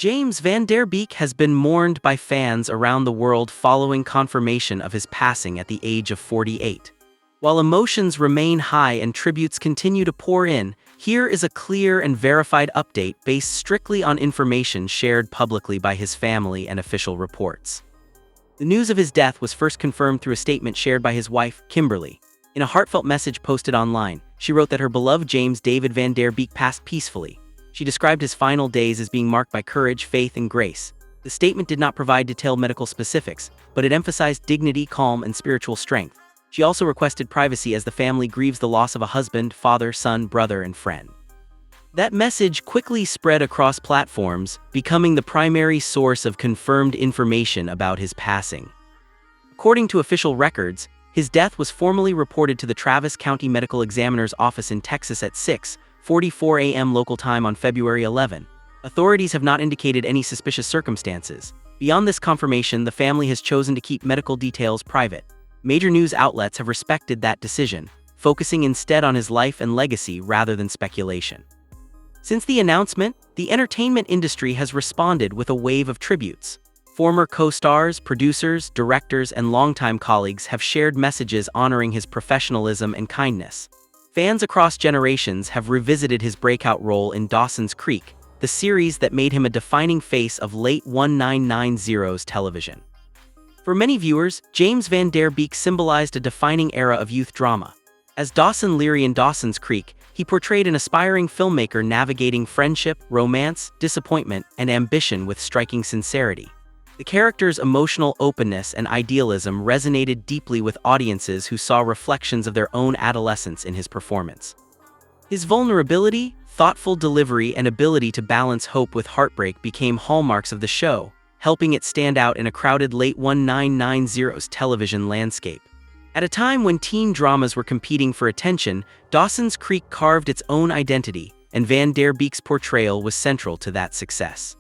James Van Der Beek has been mourned by fans around the world following confirmation of his passing at the age of 48. While emotions remain high and tributes continue to pour in, here is a clear and verified update based strictly on information shared publicly by his family and official reports. The news of his death was first confirmed through a statement shared by his wife, Kimberly. In a heartfelt message posted online, she wrote that her beloved James David Van Der Beek passed peacefully. She described his final days as being marked by courage, faith, and grace. The statement did not provide detailed medical specifics, but it emphasized dignity, calm, and spiritual strength. She also requested privacy as the family grieves the loss of a husband, father, son, brother, and friend. That message quickly spread across platforms, becoming the primary source of confirmed information about his passing. According to official records, his death was formally reported to the Travis County Medical Examiner's office in Texas at 6:44 a.m. local time on February 11. Authorities have not indicated any suspicious circumstances. Beyond this confirmation, the family has chosen to keep medical details private. Major news outlets have respected that decision, focusing instead on his life and legacy rather than speculation. Since the announcement, the entertainment industry has responded with a wave of tributes. Former co-stars, producers, directors, and longtime colleagues have shared messages honoring his professionalism and kindness. Fans across generations have revisited his breakout role in Dawson's Creek, the series that made him a defining face of late 1990s television. For many viewers, James Van Der Beek symbolized a defining era of youth drama. As Dawson Leary in Dawson's Creek, he portrayed an aspiring filmmaker navigating friendship, romance, disappointment, and ambition with striking sincerity. The character's emotional openness and idealism resonated deeply with audiences who saw reflections of their own adolescence in his performance. His vulnerability, thoughtful delivery, and ability to balance hope with heartbreak became hallmarks of the show, helping it stand out in a crowded late 1990s television landscape. At a time when teen dramas were competing for attention, Dawson's Creek carved its own identity, and Van Der Beek's portrayal was central to that success.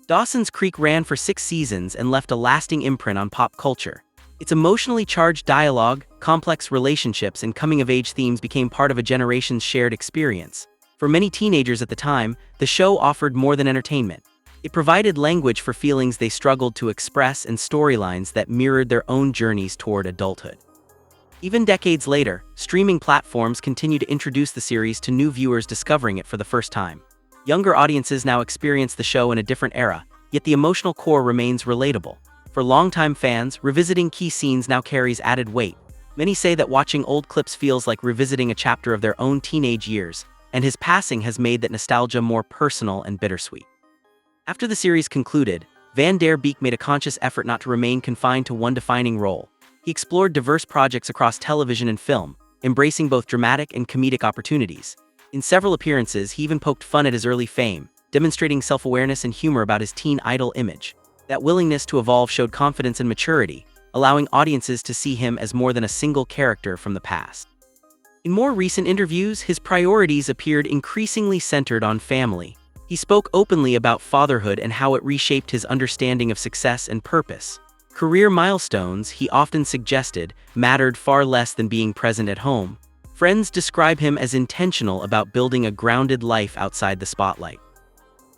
Dawson's Creek ran for 6 seasons and left a lasting imprint on pop culture. Its emotionally charged dialogue, complex relationships, and coming-of-age themes became part of a generation's shared experience. For many teenagers at the time, the show offered more than entertainment. It provided language for feelings they struggled to express and storylines that mirrored their own journeys toward adulthood. Even decades later, streaming platforms continue to introduce the series to new viewers discovering it for the first time. Younger audiences now experience the show in a different era, yet the emotional core remains relatable. For longtime fans, revisiting key scenes now carries added weight. Many say that watching old clips feels like revisiting a chapter of their own teenage years, and his passing has made that nostalgia more personal and bittersweet. After the series concluded, Van Der Beek made a conscious effort not to remain confined to one defining role. He explored diverse projects across television and film, embracing both dramatic and comedic opportunities. In several appearances, he even poked fun at his early fame, demonstrating self-awareness and humor about his teen idol image. That willingness to evolve showed confidence and maturity, allowing audiences to see him as more than a single character from the past. In more recent interviews, his priorities appeared increasingly centered on family. He spoke openly about fatherhood and how it reshaped his understanding of success and purpose. Career milestones, he often suggested, mattered far less than being present at home. Friends describe him as intentional about building a grounded life outside the spotlight.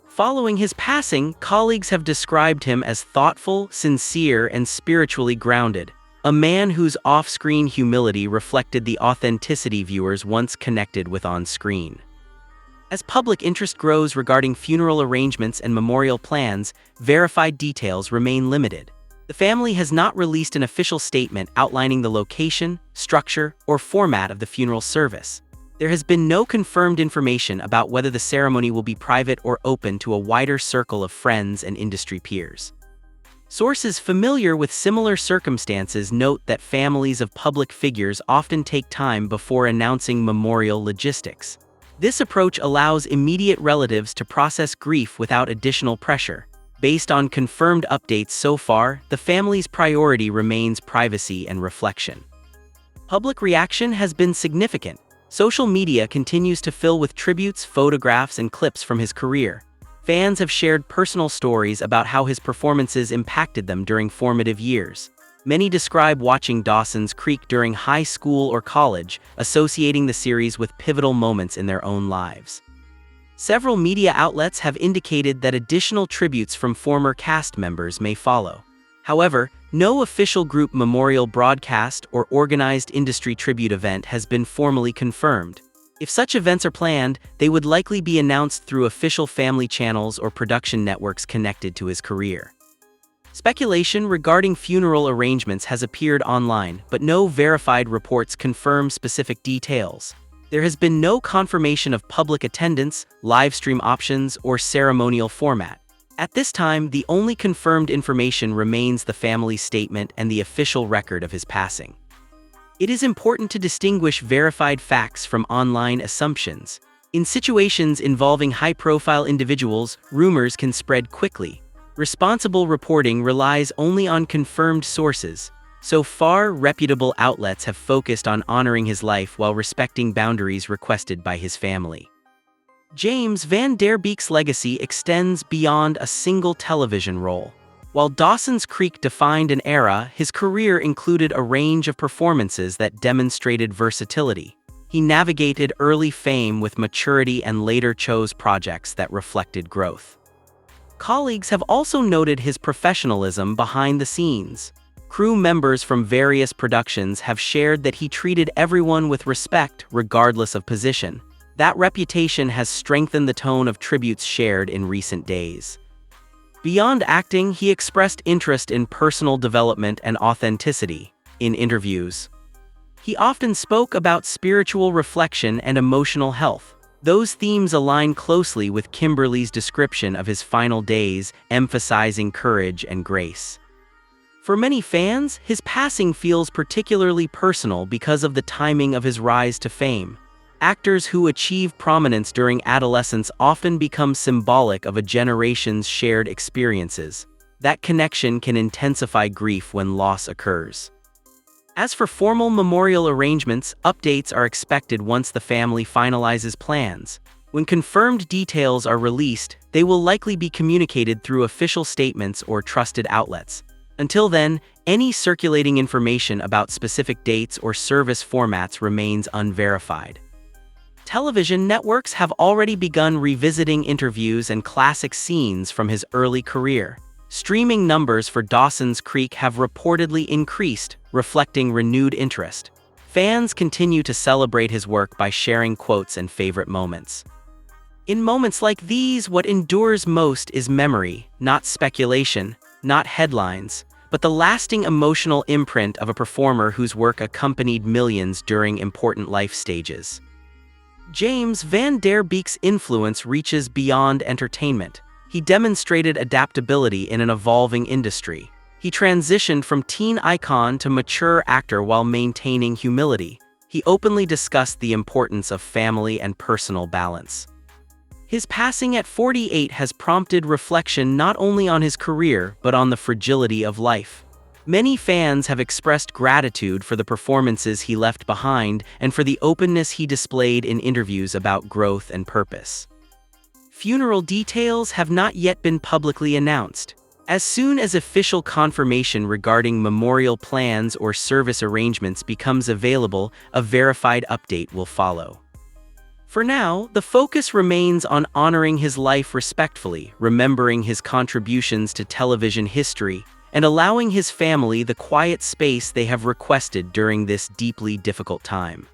Following his passing, colleagues have described him as thoughtful, sincere, and spiritually grounded, a man whose off-screen humility reflected the authenticity viewers once connected with on-screen. As public interest grows regarding funeral arrangements and memorial plans, verified details remain limited. The family has not released an official statement outlining the location, structure, or format of the funeral service. There has been no confirmed information about whether the ceremony will be private or open to a wider circle of friends and industry peers. Sources familiar with similar circumstances note that families of public figures often take time before announcing memorial logistics. This approach allows immediate relatives to process grief without additional pressure. Based on confirmed updates so far, the family's priority remains privacy and reflection. Public reaction has been significant. Social media continues to fill with tributes, photographs, and clips from his career. Fans have shared personal stories about how his performances impacted them during formative years. Many describe watching Dawson's Creek during high school or college, associating the series with pivotal moments in their own lives. Several media outlets have indicated that additional tributes from former cast members may follow. However, no official group memorial broadcast or organized industry tribute event has been formally confirmed. If such events are planned, they would likely be announced through official family channels or production networks connected to his career. Speculation regarding funeral arrangements has appeared online, but no verified reports confirm specific details. There has been no confirmation of public attendance, live stream options, or ceremonial format. At this time, the only confirmed information remains the family's statement and the official record of his passing. It is important to distinguish verified facts from online assumptions. In situations involving high-profile individuals, rumors can spread quickly. Responsible reporting relies only on confirmed sources. So far, reputable outlets have focused on honoring his life while respecting boundaries requested by his family. James Van Der Beek's legacy extends beyond a single television role. While Dawson's Creek defined an era, his career included a range of performances that demonstrated versatility. He navigated early fame with maturity and later chose projects that reflected growth. Colleagues have also noted his professionalism behind the scenes. Crew members from various productions have shared that he treated everyone with respect, regardless of position. That reputation has strengthened the tone of tributes shared in recent days. Beyond acting, he expressed interest in personal development and authenticity. In interviews, he often spoke about spiritual reflection and emotional health. Those themes align closely with Kimberly's description of his final days, emphasizing courage and grace. For many fans, his passing feels particularly personal because of the timing of his rise to fame. Actors who achieve prominence during adolescence often become symbolic of a generation's shared experiences. That connection can intensify grief when loss occurs. As for formal memorial arrangements, updates are expected once the family finalizes plans. When confirmed details are released, they will likely be communicated through official statements or trusted outlets. Until then, any circulating information about specific dates or service formats remains unverified. Television networks have already begun revisiting interviews and classic scenes from his early career. Streaming numbers for Dawson's Creek have reportedly increased, reflecting renewed interest. Fans continue to celebrate his work by sharing quotes and favorite moments. In moments like these, what endures most is memory, not speculation, not headlines, but the lasting emotional imprint of a performer whose work accompanied millions during important life stages. James Van Der Beek's influence reaches beyond entertainment. He demonstrated adaptability in an evolving industry. He transitioned from teen icon to mature actor while maintaining humility. He openly discussed the importance of family and personal balance. His passing at 48 has prompted reflection not only on his career but on the fragility of life. Many fans have expressed gratitude for the performances he left behind and for the openness he displayed in interviews about growth and purpose. Funeral details have not yet been publicly announced. As soon as official confirmation regarding memorial plans or service arrangements becomes available, a verified update will follow. For now, the focus remains on honoring his life respectfully, remembering his contributions to television history, and allowing his family the quiet space they have requested during this deeply difficult time.